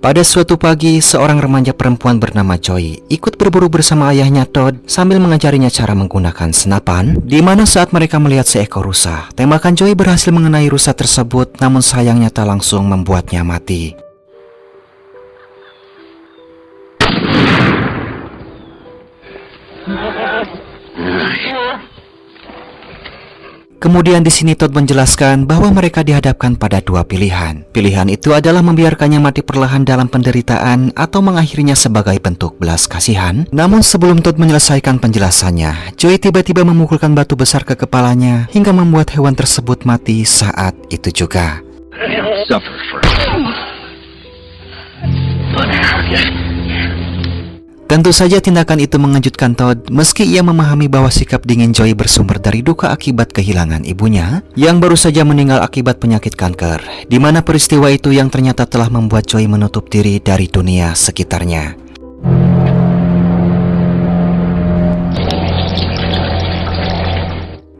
Pada suatu pagi, seorang remaja perempuan bernama Joy ikut berburu bersama ayahnya Todd sambil mengajarinya cara menggunakan senapan, di mana saat mereka melihat seekor rusa, tembakan Joy berhasil mengenai rusa tersebut, namun sayangnya tak langsung membuatnya mati. Kemudian di sini Todd menjelaskan bahwa mereka dihadapkan pada dua pilihan. Pilihan itu adalah membiarkannya mati perlahan dalam penderitaan atau mengakhirinya sebagai bentuk belas kasihan. Namun sebelum Todd menyelesaikan penjelasannya, Joy tiba-tiba memukulkan batu besar ke kepalanya hingga membuat hewan tersebut mati saat itu juga. Tentu saja tindakan itu mengejutkan Todd, meski ia memahami bahwa sikap dingin Joy bersumber dari duka akibat kehilangan ibunya yang baru saja meninggal akibat penyakit kanker, di mana peristiwa itu yang ternyata telah membuat Joy menutup diri dari dunia sekitarnya.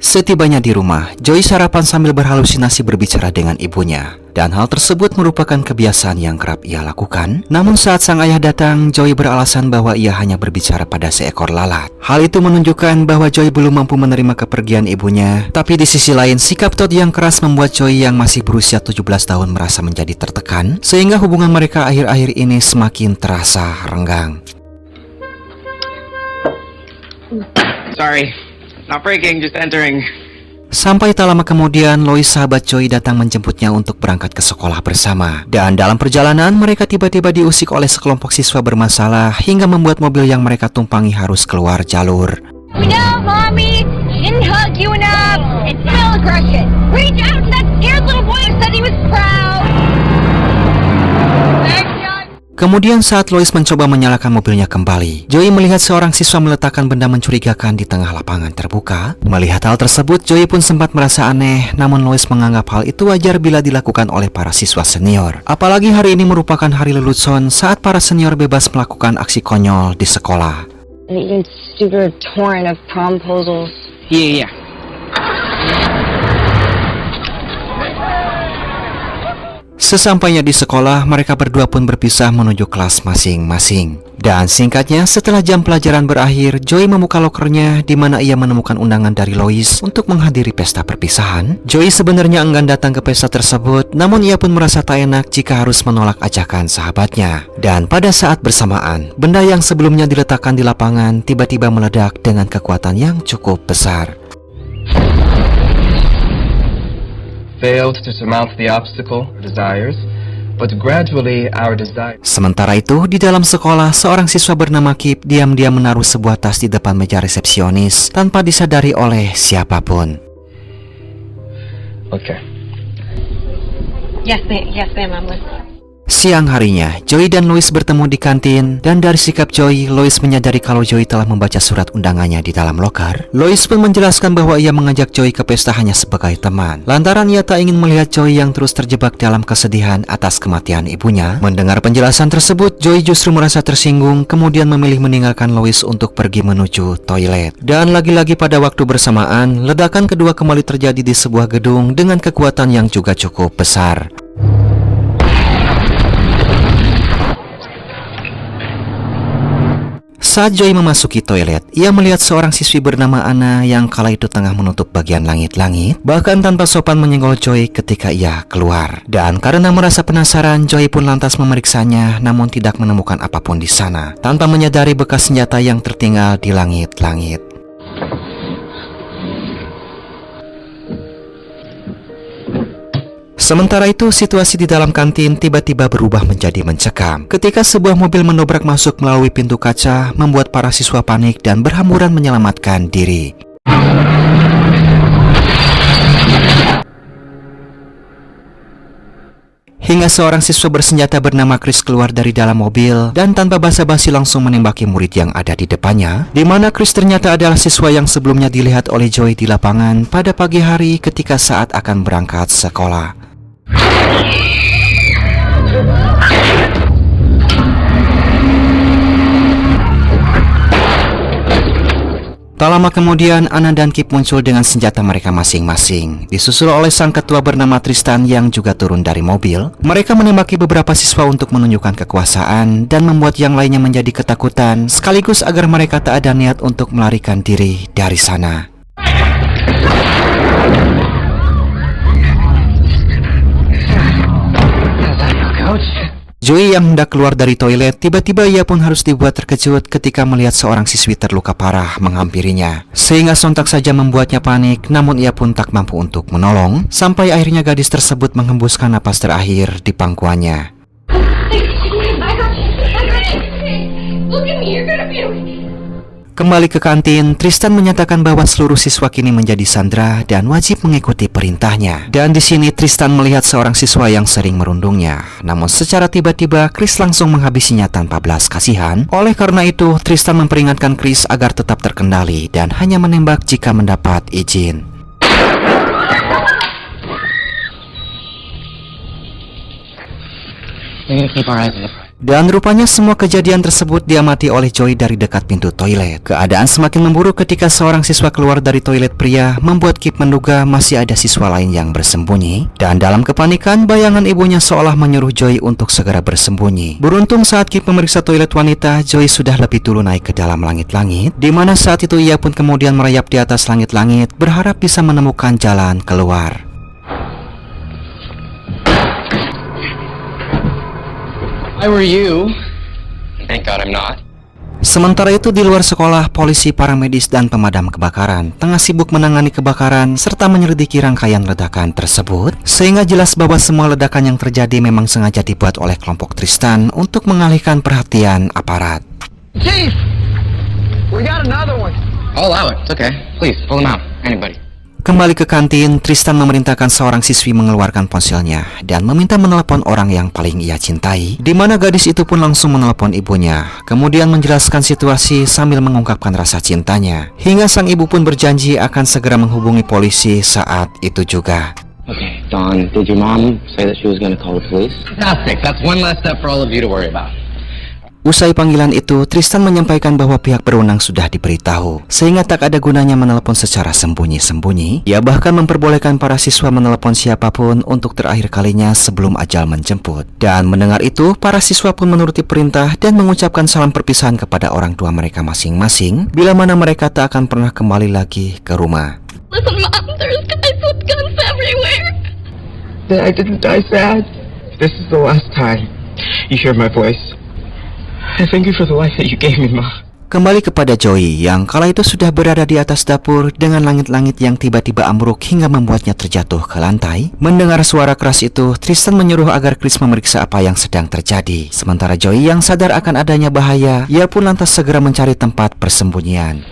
Setibanya di rumah, Joy sarapan sambil berhalusinasi berbicara dengan ibunya. Dan hal tersebut merupakan kebiasaan yang kerap ia lakukan. Namun saat sang ayah datang, Joy beralasan bahwa ia hanya berbicara pada seekor lalat. Hal itu menunjukkan bahwa Joy belum mampu menerima kepergian ibunya. Tapi di sisi lain, sikap Todd yang keras membuat Joy yang masih berusia 17 tahun merasa menjadi tertekan, sehingga hubungan mereka akhir-akhir ini semakin terasa renggang. Sorry. Not breaking, just entering. Sampai tak lama kemudian, Lois sahabat Joy datang menjemputnya untuk berangkat ke sekolah bersama. Dan dalam perjalanan, mereka tiba-tiba diusik oleh sekelompok siswa bermasalah hingga membuat mobil yang mereka tumpangi harus keluar jalur. We know, Mommy! She didn't hug you enough! It's still aggression! Reach out to that scared little boy who said he was proud! Kemudian saat Lois mencoba menyalakan mobilnya kembali, Joy melihat seorang siswa meletakkan benda mencurigakan di tengah lapangan terbuka. Melihat hal tersebut, Joy pun sempat merasa aneh, namun Lois menganggap hal itu wajar bila dilakukan oleh para siswa senior. Apalagi hari ini merupakan hari lelucon saat para senior bebas melakukan aksi konyol di sekolah. An even stupider torrent of promposals. Yeah. Sesampainya di sekolah, mereka berdua pun berpisah menuju kelas masing-masing. Dan singkatnya, setelah jam pelajaran berakhir, Joy membuka lokernya di mana ia menemukan undangan dari Lois untuk menghadiri pesta perpisahan. Joy sebenarnya enggan datang ke pesta tersebut, namun ia pun merasa tak enak jika harus menolak ajakan sahabatnya. Dan pada saat bersamaan, benda yang sebelumnya diletakkan di lapangan tiba-tiba meledak dengan kekuatan yang cukup besar. Failed to surmount the obstacle or desires, but gradually our desire. Sementara itu, di dalam sekolah, seorang siswa bernama Kip diam-diam menaruh sebuah tas di depan meja resepsionis tanpa disadari oleh siapapun. Okay. Yes, ma'am, I'm listening. Siang harinya, Joy dan Lois bertemu di kantin, dan dari sikap Joy, Lois menyadari kalau Joy telah membaca surat undangannya di dalam loker. Lois pun menjelaskan bahwa ia mengajak Joy ke pesta hanya sebagai teman, lantaran ia tak ingin melihat Joy yang terus terjebak dalam kesedihan atas kematian ibunya. Mendengar penjelasan tersebut, Joy justru merasa tersinggung, kemudian memilih meninggalkan Lois untuk pergi menuju toilet. Dan lagi-lagi pada waktu bersamaan, ledakan kedua kembali terjadi di sebuah gedung dengan kekuatan yang juga cukup besar. Saat Joy memasuki toilet, ia melihat seorang siswi bernama Anna yang kala itu tengah menutup bagian langit-langit, bahkan tanpa sopan menyenggol Joy ketika ia keluar. Dan karena merasa penasaran, Joy pun lantas memeriksanya, namun tidak menemukan apapun di sana, tanpa menyadari bekas senjata yang tertinggal di langit-langit. Sementara itu, situasi di dalam kantin tiba-tiba berubah menjadi mencekam ketika sebuah mobil mendobrak masuk melalui pintu kaca, membuat para siswa panik dan berhamburan menyelamatkan diri. Hingga seorang siswa bersenjata bernama Chris keluar dari dalam mobil dan tanpa basa-basi langsung menembaki murid yang ada di depannya, di mana Chris ternyata adalah siswa yang sebelumnya dilihat oleh Joy di lapangan pada pagi hari ketika saat akan berangkat sekolah. Tak lama kemudian, Anna dan Kip muncul dengan senjata mereka masing-masing, disusul oleh sang ketua bernama Tristan yang juga turun dari mobil. Mereka menembaki beberapa siswa untuk menunjukkan kekuasaan dan membuat yang lainnya menjadi ketakutan, sekaligus agar mereka tak ada niat untuk melarikan diri dari sana. Joey yang hendak keluar dari toilet, tiba-tiba ia pun harus dibuat terkejut ketika melihat seorang siswi terluka parah menghampirinya. Sehingga sontak saja membuatnya panik, namun ia pun tak mampu untuk menolong, sampai akhirnya gadis tersebut menghembuskan napas terakhir di pangkuannya. Kembali ke kantin, Tristan menyatakan bahwa seluruh siswa kini menjadi sandera dan wajib mengikuti perintahnya. Dan di sini Tristan melihat seorang siswa yang sering merundungnya. Namun secara tiba-tiba Chris langsung menghabisinya tanpa belas kasihan. Oleh karena itu, Tristan memperingatkan Chris agar tetap terkendali dan hanya menembak jika mendapat izin. Dan rupanya semua kejadian tersebut diamati oleh Joey dari dekat pintu toilet. Keadaan semakin memburuk ketika seorang siswa keluar dari toilet pria, membuat Kip menduga masih ada siswa lain yang bersembunyi. Dan dalam kepanikan, bayangan ibunya seolah menyuruh Joey untuk segera bersembunyi. Beruntung saat Kip memeriksa toilet wanita, Joey sudah lebih dulu naik ke dalam langit-langit, di mana saat itu ia pun kemudian merayap di atas langit-langit, berharap bisa menemukan jalan keluar. If I were you, thank God I'm not. Sementara itu di luar sekolah, polisi, paramedis, dan pemadam kebakaran tengah sibuk menangani kebakaran serta menyelidiki rangkaian ledakan tersebut, sehingga jelas bahwa semua ledakan yang terjadi memang sengaja dibuat oleh kelompok Tristan untuk mengalihkan perhatian aparat. Chief, we got another one. I'll allow it. It's okay. Please pull him out. Anybody. Kembali ke kantin, Tristan memerintahkan seorang siswi mengeluarkan ponselnya dan meminta menelepon orang yang paling ia cintai, di mana gadis itu pun langsung menelepon ibunya, kemudian menjelaskan situasi sambil mengungkapkan rasa cintanya, hingga sang ibu pun berjanji akan segera menghubungi polisi saat itu juga. Okay, Dawn, did your mom say that she was going to call the police? Fantastic. That's one less step for all of you to worry about. Usai panggilan itu, Tristan menyampaikan bahwa pihak berwenang sudah diberitahu, sehingga tak ada gunanya menelepon secara sembunyi-sembunyi. Ia bahkan memperbolehkan para siswa menelepon siapapun untuk terakhir kalinya sebelum ajal menjemput. Dan mendengar itu, para siswa pun menuruti perintah dan mengucapkan salam perpisahan kepada orang tua mereka masing-masing, bila mana mereka tak akan pernah kembali lagi ke rumah. Listen, Mom, there's guys with guns everywhere. I didn't die sad. This is the last time you hear my voice. I thank you for the life that you gave me, Ma. Kembali kepada Joey yang kala itu sudah berada di atas dapur dengan langit-langit yang tiba-tiba ambruk hingga membuatnya terjatuh ke lantai. Mendengar suara keras itu, Tristan menyuruh agar Chris memeriksa apa yang sedang terjadi. Sementara Joey yang sadar akan adanya bahaya, ia pun lantas segera mencari tempat persembunyian.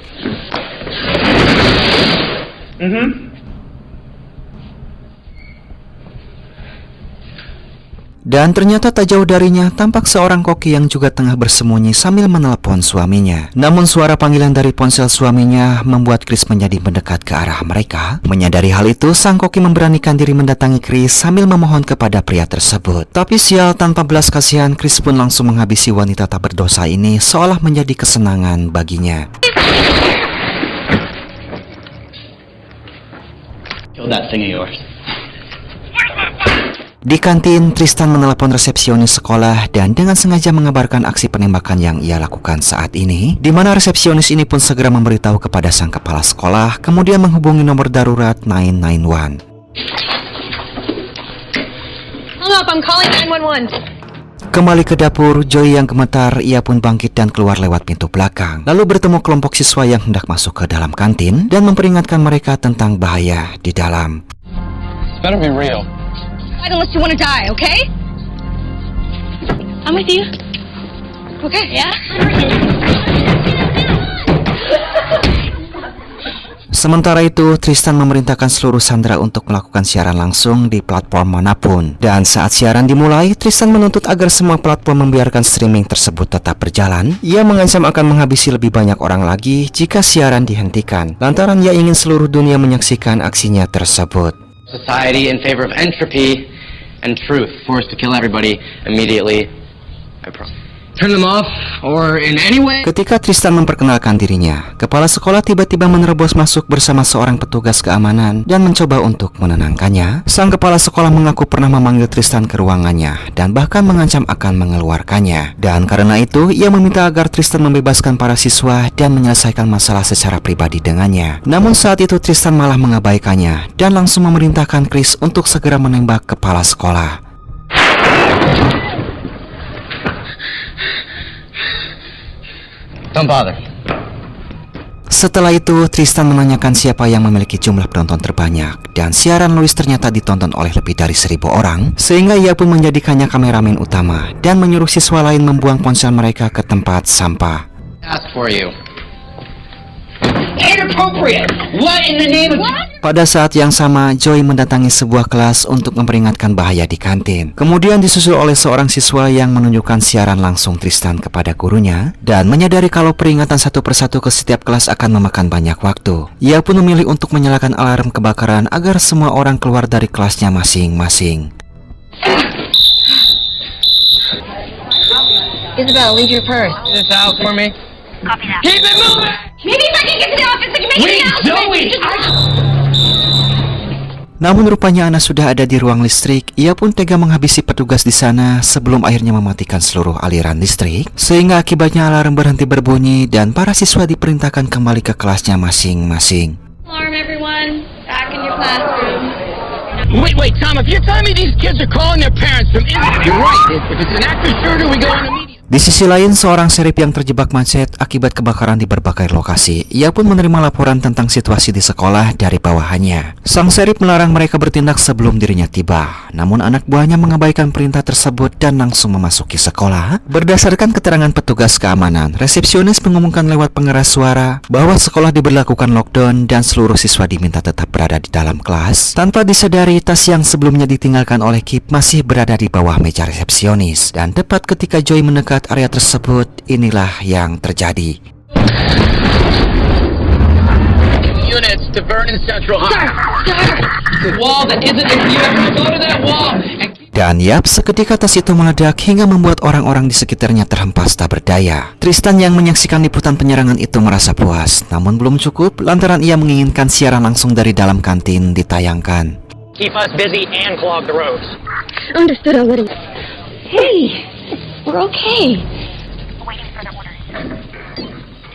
Dan ternyata tak jauh darinya tampak seorang koki yang juga tengah bersembunyi sambil menelepon suaminya. Namun suara panggilan dari ponsel suaminya membuat Chris menjadi mendekat ke arah mereka. Menyadari hal itu, sang koki memberanikan diri mendatangi Chris sambil memohon kepada pria tersebut. Tapi sial, tanpa belas kasihan, Chris pun langsung menghabisi wanita tak berdosa ini seolah menjadi kesenangan baginya. Kill that thing of yours. Di kantin, Tristan menelepon resepsionis sekolah dan dengan sengaja mengabarkan aksi penembakan yang ia lakukan saat ini, di mana resepsionis ini pun segera memberitahu kepada sang kepala sekolah, kemudian menghubungi nomor darurat 991. Hang up, I'm calling 911. Kembali ke dapur, Joey yang gemetar, ia pun bangkit dan keluar lewat pintu belakang, lalu bertemu kelompok siswa yang hendak masuk ke dalam kantin dan memperingatkan mereka tentang bahaya di dalam. It's better be real. Unless you want to die, okay? I'm with you. Okay, yeah? Sementara itu, Tristan memerintahkan seluruh sandera untuk melakukan siaran langsung di platform manapun. Dan saat siaran dimulai, Tristan menuntut agar semua platform membiarkan streaming tersebut tetap berjalan. Ia mengancam akan menghabisi lebih banyak orang lagi jika siaran dihentikan, lantaran ia ingin seluruh dunia menyaksikan aksinya tersebut. Society in favor of entropy and truth, forced to kill everybody immediately. I promise. turn them off, or in any way. Ketika Tristan memperkenalkan dirinya, kepala sekolah tiba-tiba menerobos masuk bersama seorang petugas keamanan dan mencoba untuk menenangkannya. Sang kepala sekolah mengaku pernah memanggil Tristan ke ruangannya dan bahkan mengancam akan mengeluarkannya. Dan karena itu, ia meminta agar Tristan membebaskan para siswa dan menyelesaikan masalah secara pribadi dengannya. Namun saat itu Tristan malah mengabaikannya dan langsung memerintahkan Chris untuk segera menembak kepala sekolah. Don't bother. Setelah itu, Tristan menanyakan siapa yang memiliki jumlah penonton terbanyak, dan siaran Louis ternyata ditonton oleh lebih dari 1.000 orang, sehingga ia pun menjadikannya kameramen utama dan menyuruh siswa lain membuang ponsel mereka ke tempat sampah. Ask for you. Inappropriate. What in the name of... Pada saat yang sama, Joey mendatangi sebuah kelas untuk memperingatkan bahaya di kantin. Kemudian disusul oleh seorang siswa yang menunjukkan siaran langsung Tristan kepada gurunya dan menyadari kalau peringatan satu persatu ke setiap kelas akan memakan banyak waktu. Ia pun memilih untuk menyalakan alarm kebakaran agar semua orang keluar dari kelasnya masing-masing. Isabel, leave your purse. This out for me. Copy that. Keep it moving. Maybe if I can get to the office, I can make Wait, it Zoe! Namun rupanya Anna sudah ada di ruang listrik. Ia pun tega menghabisi petugas di sana sebelum akhirnya mematikan seluruh aliran listrik, sehingga akibatnya alarm berhenti berbunyi dan para siswa diperintahkan kembali ke kelasnya masing-masing. Alarm, everyone. Back in your classroom. Wait, Tom, if you're telling me these kids are calling their parents from India, you're right. If it's an active shooter, we go in immediately. Di sisi lain, seorang serip yang terjebak macet akibat kebakaran di berbagai lokasi. Ia pun menerima laporan tentang situasi di sekolah dari bawahannya. Sang serip melarang mereka bertindak sebelum dirinya tiba. Namun anak buahnya mengabaikan perintah tersebut dan langsung memasuki sekolah. Berdasarkan keterangan petugas keamanan, resepsionis mengumumkan lewat pengeras suara bahwa sekolah diberlakukan lockdown dan seluruh siswa diminta tetap berada di dalam kelas. Tanpa disadari, tas yang sebelumnya ditinggalkan oleh Kip masih berada di bawah meja resepsionis. Dan tepat ketika Joey mendekat area tersebut, inilah yang terjadi. Units to Vernon Central High. The wall that isn't... You have to go to that wall. Dan yap, seketika tas itu meledak hingga membuat orang-orang di sekitarnya terhempas tak berdaya. Tristan yang menyaksikan liputan penyerangan itu merasa puas, namun belum cukup lantaran ia menginginkan siaran langsung dari dalam kantin ditayangkan. Keep us busy and clog the roads. Understood already. Hey, we're okay.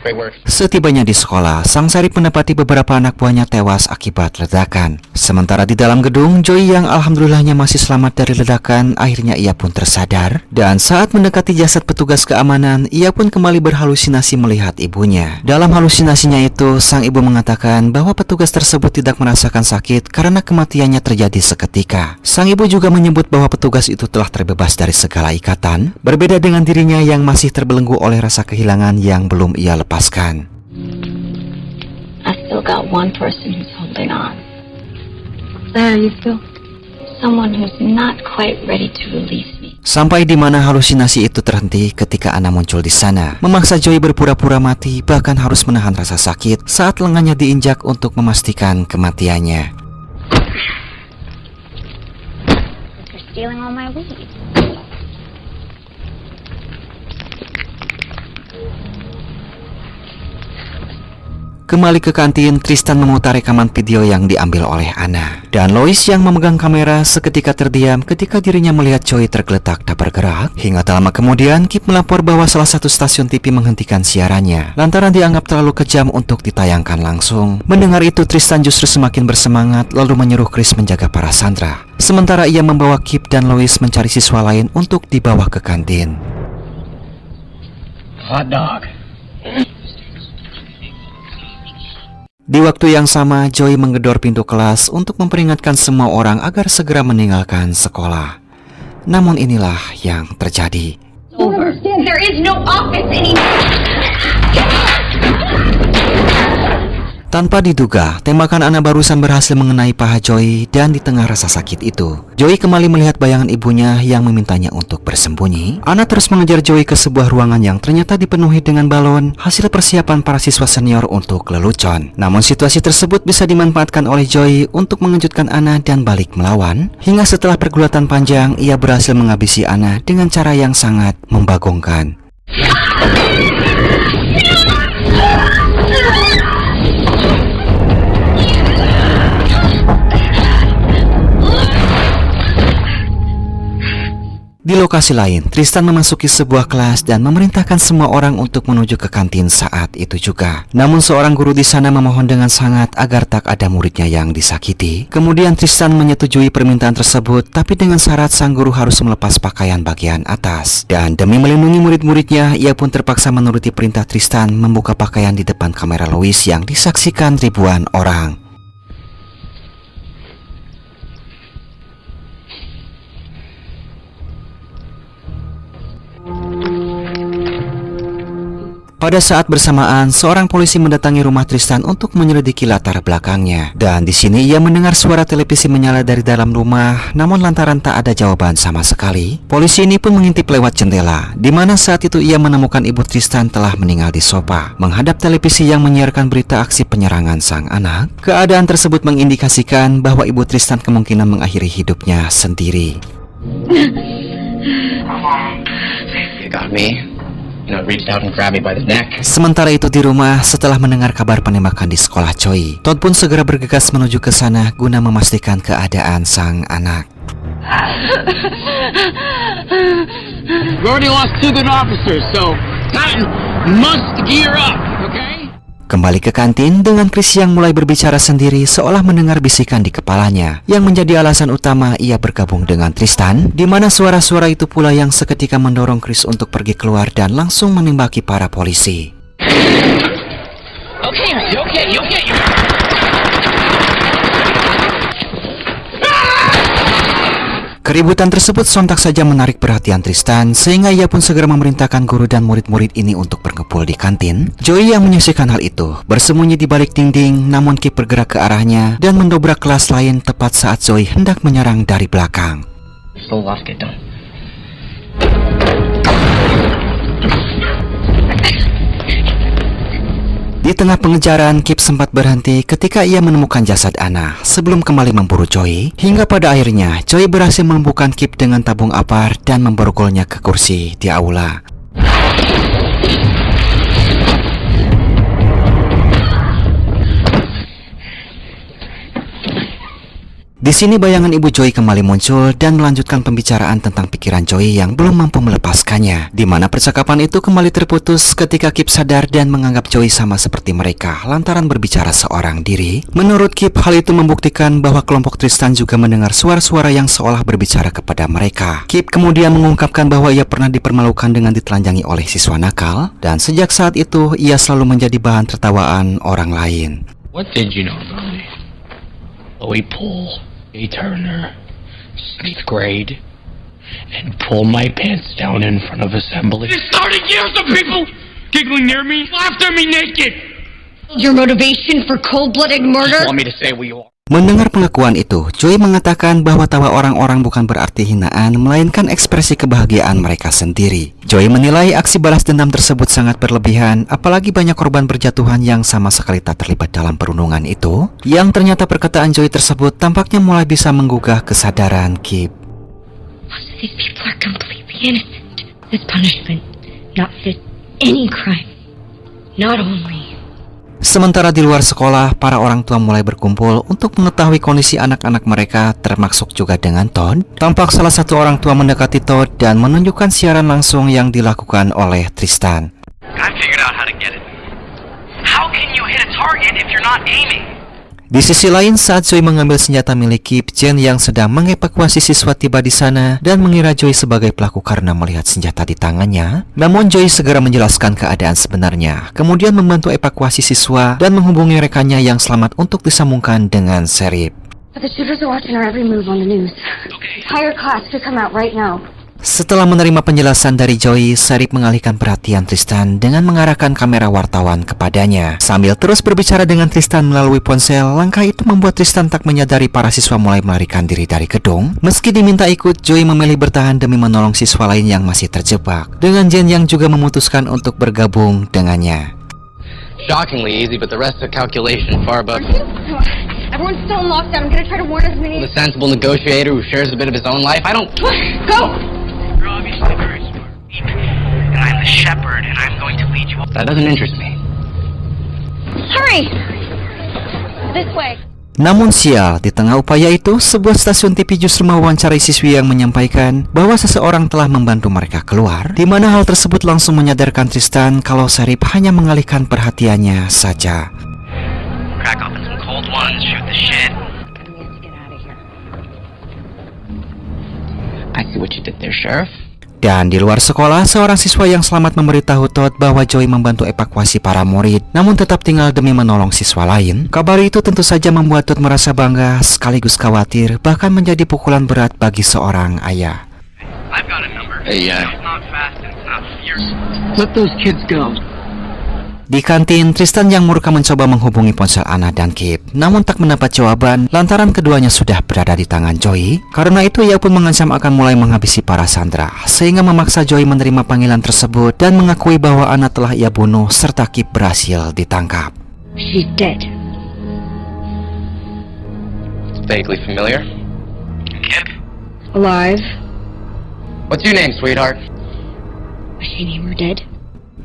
Great work. Setibanya di sekolah, sang sarip mendapati beberapa anak buahnya tewas akibat ledakan. Sementara di dalam gedung, Joey yang alhamdulillahnya masih selamat dari ledakan, akhirnya ia pun tersadar. Dan saat mendekati jasad petugas keamanan, ia pun kembali berhalusinasi melihat ibunya. Dalam halusinasinya itu, sang ibu mengatakan bahwa petugas tersebut tidak merasakan sakit karena kematiannya terjadi seketika. Sang ibu juga menyebut bahwa petugas itu telah terbebas dari segala ikatan, berbeda dengan dirinya yang masih terbelenggu oleh rasa kehilangan yang belum ia lepaskan. I still got one person who's holding on. There you feel? Someone who's not quite ready to release me. Sampai di mana halusinasi itu terhenti ketika Anna muncul di sana, memaksa Joey berpura-pura mati, bahkan harus menahan rasa sakit saat lengannya diinjak untuk memastikan kematiannya. You're stealing all my weed. Kembali ke kantin, Tristan memutar rekaman video yang diambil oleh Anna. Dan Lois yang memegang kamera seketika terdiam ketika dirinya melihat Joey tergeletak tak bergerak. Hingga tak lama kemudian, Kip melapor bahwa salah satu stasiun TV menghentikan siarannya lantaran dianggap terlalu kejam untuk ditayangkan langsung. Mendengar itu, Tristan justru semakin bersemangat lalu menyuruh Chris menjaga para sandera. Sementara ia membawa Kip dan Lois mencari siswa lain untuk dibawa ke kantin. Hot dog. Di waktu yang sama, Joey menggedor pintu kelas untuk memperingatkan semua orang agar segera meninggalkan sekolah. Namun inilah yang terjadi. Don't understand. There is no office anymore. Tanpa diduga, tembakan Anna barusan berhasil mengenai paha Joey dan di tengah rasa sakit itu, Joey kembali melihat bayangan ibunya yang memintanya untuk bersembunyi. Anna terus mengejar Joey ke sebuah ruangan yang ternyata dipenuhi dengan balon, hasil persiapan para siswa senior untuk lelucon. Namun situasi tersebut bisa dimanfaatkan oleh Joey untuk mengejutkan Anna dan balik melawan. Hingga setelah pergulatan panjang, ia berhasil menghabisi Anna dengan cara yang sangat membagongkan. Di lokasi lain, Tristan memasuki sebuah kelas dan memerintahkan semua orang untuk menuju ke kantin saat itu juga. Namun seorang guru di sana memohon dengan sangat agar tak ada muridnya yang disakiti. Kemudian Tristan menyetujui permintaan tersebut, tapi dengan syarat sang guru harus melepas pakaian bagian atas. Dan demi melindungi murid-muridnya, ia pun terpaksa menuruti perintah Tristan membuka pakaian di depan kamera Lois yang disaksikan ribuan orang. Pada saat bersamaan, seorang polisi mendatangi rumah Tristan untuk menyelidiki latar belakangnya. Dan di sini ia mendengar suara televisi menyala dari dalam rumah, namun lantaran tak ada jawaban sama sekali, polisi ini pun mengintip lewat jendela, di mana saat itu ia menemukan ibu Tristan telah meninggal di sofa, menghadap televisi yang menyiarkan berita aksi penyerangan sang anak. Keadaan tersebut mengindikasikan bahwa ibu Tristan kemungkinan mengakhiri hidupnya sendiri. You got me. You know, reached out and grabbed me by the neck. Sementara itu di rumah, setelah mendengar kabar penembakan di sekolah Choi, Todd pun segera bergegas menuju ke sana guna memastikan keadaan sang anak. We already lost 2 good officers, so Titan must gear up, okay? Kembali ke kantin dengan Chris yang mulai berbicara sendiri seolah mendengar bisikan di kepalanya, yang menjadi alasan utama ia bergabung dengan Tristan, di mana suara-suara itu pula yang seketika mendorong Chris untuk pergi keluar dan langsung menembaki para polisi. Okay, you okay? Keributan tersebut sontak saja menarik perhatian Tristan, sehingga ia pun segera memerintahkan guru dan murid-murid ini untuk berkumpul di kantin. Joey yang menyaksikan hal itu bersembunyi di balik dinding, namun Kip bergerak ke arahnya dan mendobrak kelas lain tepat saat Joey hendak menyerang dari belakang. Still lost it done. Di tengah pengejaran, Kip sempat berhenti ketika ia menemukan jasad Anna sebelum kembali memburu Joey, hingga pada akhirnya Joey berhasil melumpuhkan Kip dengan tabung apar dan memborgolnya ke kursi di aula. Di sini bayangan ibu Joey kembali muncul dan melanjutkan pembicaraan tentang pikiran Joey yang belum mampu melepaskannya, di mana percakapan itu kembali terputus ketika Kip sadar dan menganggap Joey sama seperti mereka lantaran berbicara seorang diri. Menurut Kip, hal itu membuktikan bahwa kelompok Tristan juga mendengar suara-suara yang seolah berbicara kepada mereka. Kip kemudian mengungkapkan bahwa ia pernah dipermalukan dengan ditelanjangi oleh siswa nakal, dan sejak saat itu ia selalu menjadi bahan tertawaan orang lain. What did you know about me? Louis Poole, A. Turner, 6th grade, and pull my pants down in front of assembly. It started years of people giggling near me, laughed at me naked. Your motivation for cold-blooded murder? Just want me to say who you are. Mendengar pengakuan itu, Joey mengatakan bahwa tawa orang-orang bukan berarti hinaan, melainkan ekspresi kebahagiaan mereka sendiri. Joey menilai aksi balas dendam tersebut sangat berlebihan, apalagi banyak korban berjatuhan yang sama sekali tak terlibat dalam perundungan itu, yang ternyata perkataan Joey tersebut tampaknya mulai bisa menggugah kesadaran Kip. Most of these people are completely innocent. This punishment not fit any crime. Not only. Sementara di luar sekolah, para orang tua mulai berkumpul untuk mengetahui kondisi anak-anak mereka, termasuk juga dengan Todd. Tampak salah satu orang tua mendekati Todd dan menunjukkan siaran langsung yang dilakukan oleh Tristan. I figured out how to get it. How can you hit a target if you're not aiming? Di sisi lain, saat Joey mengambil senjata milik Kip, Jen yang sedang mengevakuasi siswa tiba di sana dan mengira Joey sebagai pelaku karena melihat senjata di tangannya. Namun Joey segera menjelaskan keadaan sebenarnya, kemudian membantu evakuasi siswa dan menghubungi rekannya yang selamat untuk disambungkan dengan Sheriff. But the shooters are watching our every move on the news. Entire class could come out right now. Setelah menerima penjelasan dari Joey, Sheriff mengalihkan perhatian Tristan dengan mengarahkan kamera wartawan kepadanya. Sambil terus berbicara dengan Tristan melalui ponsel, langkah itu membuat Tristan tak menyadari para siswa mulai melarikan diri dari gedung. Meski diminta ikut, Joey memilih bertahan demi menolong siswa lain yang masih terjebak, dengan Jen yang juga memutuskan untuk bergabung dengannya. Shockingly easy, but the rest of the calculation far above Everyone's still in lockdown. I'm gonna try to warn as many. the sensible negotiator who shares a bit of his own life. I don't... Go! You're obviously very smart. And I'm the shepherd, and I'm going to lead you. That doesn't interest me. Hurry! This way. Namun sial, di tengah upaya itu, sebuah stasiun TV justru mewawancarai siswi yang menyampaikan bahwa seseorang telah membantu mereka keluar, di mana hal tersebut langsung menyadarkan Tristan kalau Sheriff hanya mengalihkan perhatiannya saja. Crack open some cold ones, shoot the shit. I see what you did there, Sheriff. Dan di luar sekolah, seorang siswa yang selamat memberitahu Todd bahwa Joey membantu evakuasi para murid, namun tetap tinggal demi menolong siswa lain. Kabar itu tentu saja membuat Todd merasa bangga sekaligus khawatir, bahkan menjadi pukulan berat bagi seorang ayah. I've got a number. Hey, It's not fast enough. Let those kids go. Di kantin, Tristan yang murka mencoba menghubungi ponsel Anna dan Kip, namun tak mendapat jawaban lantaran keduanya sudah berada di tangan Joey. Karena itu ia pun mengancam akan mulai menghabisi para sandera, sehingga memaksa Joey menerima panggilan tersebut dan mengakui bahwa Anna telah ia bunuh serta Kip berhasil ditangkap. She's dead. Vaguely familiar. Kip? Alive. What's your name, sweetheart? Wish I knew we're dead.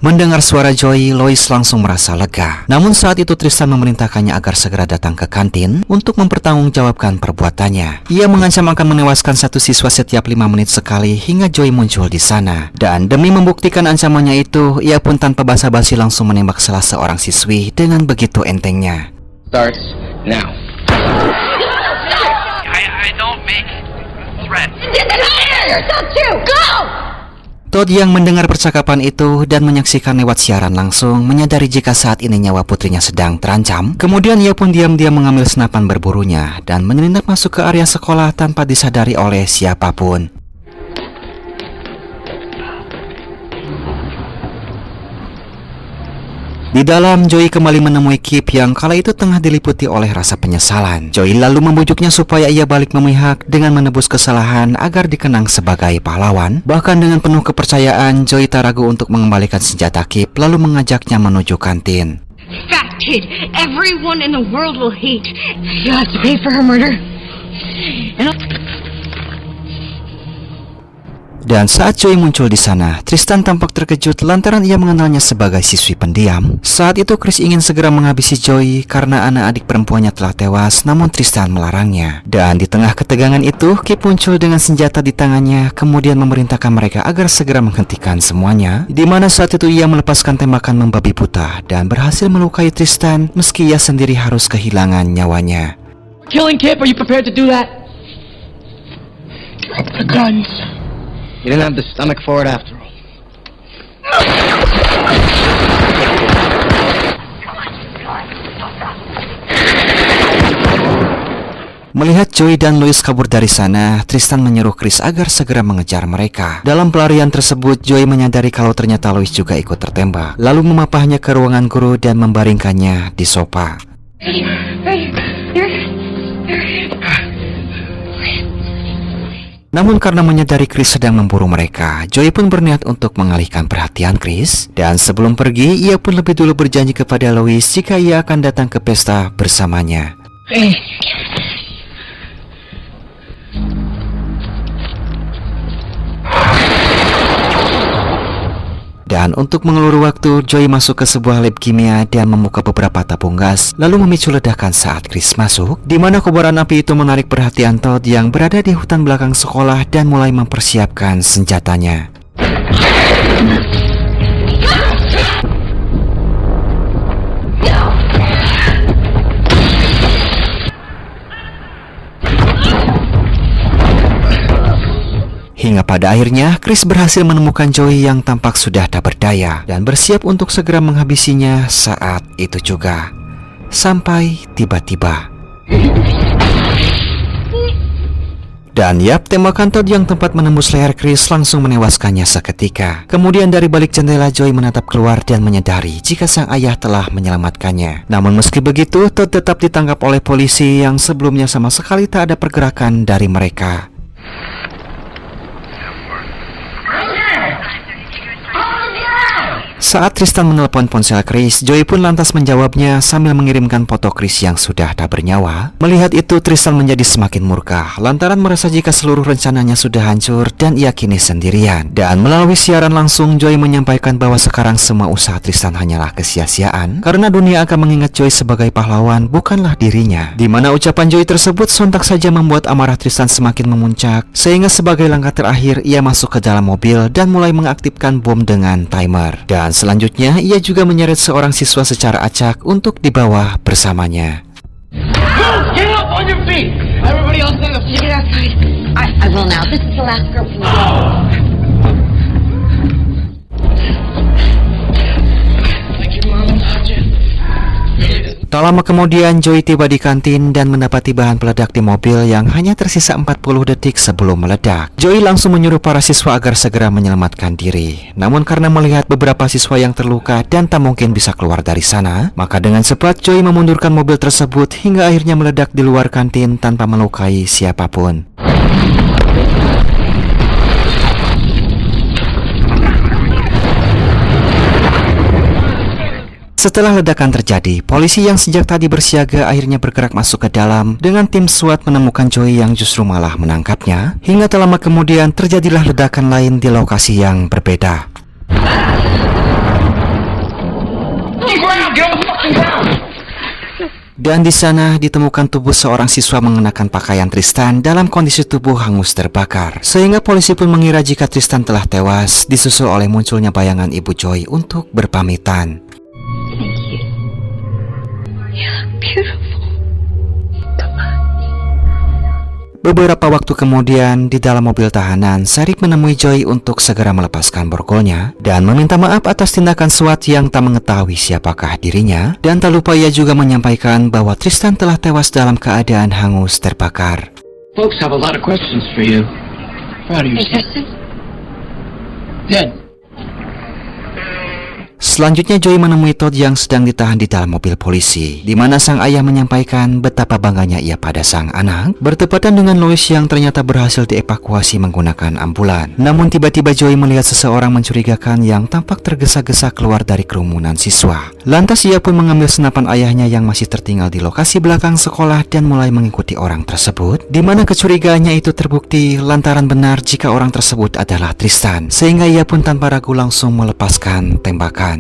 Mendengar suara Joey, Lois langsung merasa lega. Namun saat itu Tristan memerintahkannya agar segera datang ke kantin untuk mempertanggungjawabkan perbuatannya. Ia mengancam akan menewaskan satu siswa setiap 5 menit sekali hingga Joey muncul di sana. Dan demi membuktikan ancamannya itu, ia pun tanpa basa-basi langsung menembak salah seorang siswi dengan begitu entengnya. Starts now. I don't make threats. Yourself too. Go! Todd yang mendengar percakapan itu dan menyaksikan lewat siaran langsung menyadari jika saat ini nyawa putrinya sedang terancam. Kemudian ia pun diam-diam mengambil senapan berburunya dan menyelinap masuk ke area sekolah tanpa disadari oleh siapapun. Di dalam, Joey kembali menemui Kip yang kala itu tengah diliputi oleh rasa penyesalan. Joey lalu membujuknya supaya ia balik memihak dengan menebus kesalahan agar dikenang sebagai pahlawan. Bahkan dengan penuh kepercayaan, Joey tak ragu untuk mengembalikan senjata Kip lalu mengajaknya menuju kantin. Fat kid. Everyone in the world will hate. You have to pay for her murder. Dan saat Joey muncul di sana, Tristan tampak terkejut lantaran ia mengenalnya sebagai siswi pendiam. Saat itu Chris ingin segera menghabisi Joey karena anak adik perempuannya telah tewas, namun Tristan melarangnya. Dan di tengah ketegangan itu, Kip muncul dengan senjata di tangannya, kemudian memerintahkan mereka agar segera menghentikan semuanya. Di mana saat itu ia melepaskan tembakan membabi buta dan berhasil melukai Tristan meski ia sendiri harus kehilangan nyawanya. Killing Kip, are you prepared to do that? Drop the guns. You didn't have the stomach for it after all. Melihat Joey dan Lois kabur dari sana, Tristan menyuruh Chris agar segera mengejar mereka. Dalam pelarian tersebut, Joey menyadari kalau ternyata Lois juga ikut tertembak, lalu memapahnya ke ruangan guru dan membaringkannya di sofa. Namun karena menyadari Chris sedang memburu mereka, Joey pun berniat untuk mengalihkan perhatian Chris. Dan sebelum pergi, ia pun lebih dulu berjanji kepada Lois jika ia akan datang ke pesta bersamanya. Dan untuk mengelur waktu, Joey masuk ke sebuah lab kimia dan membuka beberapa tabung gas, lalu memicu ledakan saat Chris masuk, di mana kobaran api itu menarik perhatian Todd yang berada di hutan belakang sekolah dan mulai mempersiapkan senjatanya. Hingga pada akhirnya, Chris berhasil menemukan Joey yang tampak sudah tak berdaya dan bersiap untuk segera menghabisinya saat itu juga. Sampai tiba-tiba. Dan yap, tembakan Todd yang tempat menembus leher Chris langsung menewaskannya seketika. Kemudian dari balik jendela, Joey menatap keluar dan menyadari jika sang ayah telah menyelamatkannya. Namun meski begitu, Todd tetap ditangkap oleh polisi yang sebelumnya sama sekali tak ada pergerakan dari mereka. Saat Tristan menelepon ponsel Chris, Joey pun lantas menjawabnya sambil mengirimkan foto Chris yang sudah tak bernyawa. Melihat itu, Tristan menjadi semakin murka lantaran merasa jika seluruh rencananya sudah hancur dan ia kini sendirian. Dan melalui siaran langsung, Joey menyampaikan bahwa sekarang semua usaha Tristan hanyalah kesia-siaan karena dunia akan mengingat Joey sebagai pahlawan, bukanlah dirinya. Di mana ucapan Joey tersebut sontak saja membuat amarah Tristan semakin memuncak, sehingga sebagai langkah terakhir ia masuk ke dalam mobil dan mulai mengaktifkan bom dengan timer. Dan selanjutnya ia juga menyeret seorang siswa secara acak untuk dibawa bersamanya. Get up on your feet! Everybody else in the You get outside. I will now. This is the last group from Like your mom taught you. Tak lama kemudian Joey tiba di kantin dan mendapati bahan peledak di mobil yang hanya tersisa 40 detik sebelum meledak. Joey langsung menyuruh para siswa agar segera menyelamatkan diri. Namun karena melihat beberapa siswa yang terluka dan tak mungkin bisa keluar dari sana, maka dengan cepat Joey memundurkan mobil tersebut hingga akhirnya meledak di luar kantin tanpa melukai siapapun. Setelah ledakan terjadi, polisi yang sejak tadi bersiaga akhirnya bergerak masuk ke dalam dengan tim SWAT menemukan Joey yang justru malah menangkapnya. Hingga tak lama kemudian terjadilah ledakan lain di lokasi yang berbeda. Dan di sana ditemukan tubuh seorang siswa mengenakan pakaian Tristan dalam kondisi tubuh hangus terbakar. Sehingga polisi pun mengira jika Tristan telah tewas, disusul oleh munculnya bayangan ibu Joey untuk berpamitan. Beberapa waktu kemudian, di dalam mobil tahanan, Sheriff menemui Joey untuk segera melepaskan borgolnya dan meminta maaf atas tindakan SWAT yang tak mengetahui siapakah dirinya. Dan tak lupa ia juga menyampaikan bahwa Tristan telah tewas dalam keadaan hangus terbakar. Folks have a lot of questions for you. Proud of you. Tristan? Dead. Selanjutnya Joey menemui Todd yang sedang ditahan di dalam mobil polisi, di mana sang ayah menyampaikan betapa bangganya ia pada sang anak, bertepatan dengan Lois yang ternyata berhasil dievakuasi menggunakan ambulan. Namun tiba-tiba Joey melihat seseorang mencurigakan yang tampak tergesa-gesa keluar dari kerumunan siswa. Lantas ia pun mengambil senapan ayahnya yang masih tertinggal di lokasi belakang sekolah dan mulai mengikuti orang tersebut, di mana kecurigaannya itu terbukti lantaran benar jika orang tersebut adalah Tristan, sehingga ia pun tanpa ragu langsung melepaskan tembakan.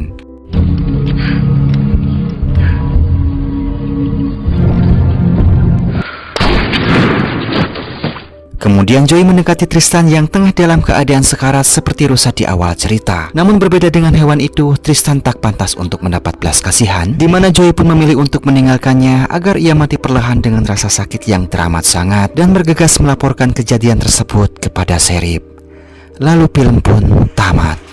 Kemudian Joey mendekati Tristan yang tengah dalam keadaan sekarat seperti rusa di awal cerita. Namun berbeda dengan hewan itu, Tristan tak pantas untuk mendapat belas kasihan, di mana Joey pun memilih untuk meninggalkannya agar ia mati perlahan dengan rasa sakit yang teramat sangat dan bergegas melaporkan kejadian tersebut kepada Sheriff. Lalu film pun tamat.